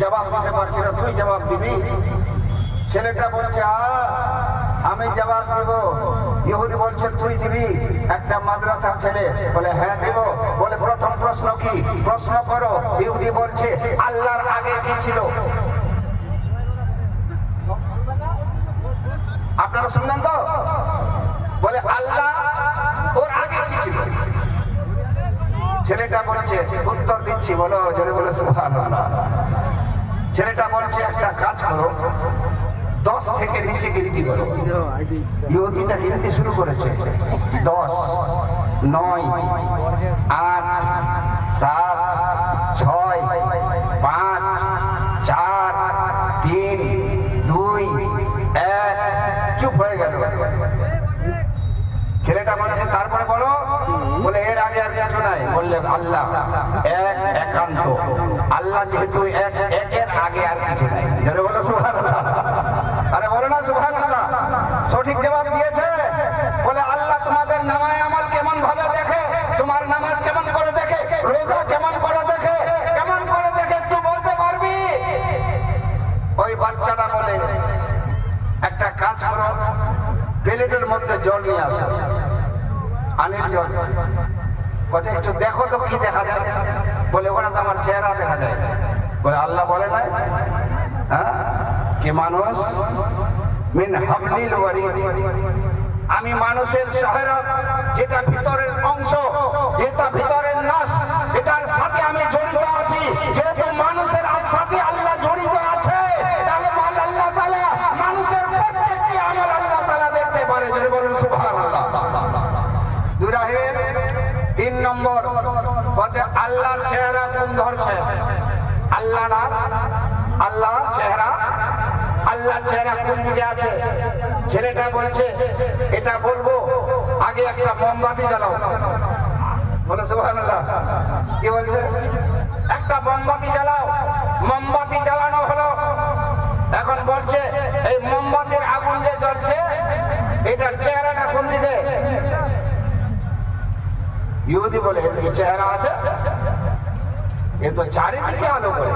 জবাব দিতে পারছি না, তুই জবাব দিবি। ছেলেটা বলছে আমি জবাব দেব। ইহুদি বলছে তুই দিবি। একটা মাদ্রাসার ছেলে বলে হ্যাঁ দেব। বলে প্রথম প্রশ্ন কি? প্রশ্ন করো। ইহুদি বলছে আল্লাহর আগে কি ছিল? আপনারা শুনলেন তো? বলে আল্লাহ ওর আগে কি ছিল? ছেলেটা বলছে উত্তর দিচ্ছি, বলো জোরে বলে সুবহানাল্লাহ। ছেলেটা বলছে একটা কাজ করো, 10 থেকে নিচে গিনতি করো। ইহুদিটা গিনতি শুরু করেছে 10, 9, 8, 7, 6, 5, 4, 3, 2, 1। চুপ হয়ে গেল। ছেলেটা বলছে তারপরে বলো। বলে এর আগে আর কিছু নাই। বললে আল্লাহ এক, একান্ত। আল্লাহ যেহেতু এক, একের আগে আর কিছু নাই। জোরে বলো সুবহানাল্লাহ। আরে বলো না সুবহানাল্লাহ। সঠিক জবাব দিয়েছে। বলে আল্লাহ তোমাদের নামাজ আমল কেমন ভাবে দেখে, তোমার নামাজ কেমন করে দেখে, রোজা কেমন করে দেখে, কেমন করে দেখে তুই বলতে পারবি? ওই বাচ্চাটা বলে একটা কাজ করো, প্লেটের মধ্যে জল নিয়ে আসো। আনিল জল। বলছে একটু দেখো তো কি দেখা যায়। বলে ওখানে তো আমার চেহারা দেখা যায়। বলে আল্লাহ বলে নাই কি মানুষ মিন হাবলিল ওয়ারিদ, আমি মানুষের শহরত, যেটা ভিতরের অংশ, যেটা ভিতরের নাস, এটার সাথে আমি জড়িত আছি। যেহেতু মানুষের সাথে আল্লাহ জড়িত আছে, তাহলে আল্লাহ তাআলা মানুষের প্রত্যেকটি আমল আল্লাহ তাআলা দেখতে পারে। যদি বলেন সুবহানাল্লাহ। দুরাহের 3 নম্বর বলতে আল্লাহর চেহারা কোন ধরছে? আল্লাহ না, আল্লাহর চেহারা, আল্লাহর চেহারা কোন দিকে আছে? ছেলেটা বলছে এটা বলবো, আগে একটা মোমবাতি জ্বালাও। বলে সুবহানাল্লাহ। কি বলছে? একটা মোমবাতি জ্বালাও। মোমবাতি জ্বালানো হলো। এখন বলছে এই মোমবাতির আগুন যে জ্বলছে, এটার চেহারাটা কোন দিকে? ইহুদি বলে এর চেহারা আছে, এ তো চারিদিকে আলো করে।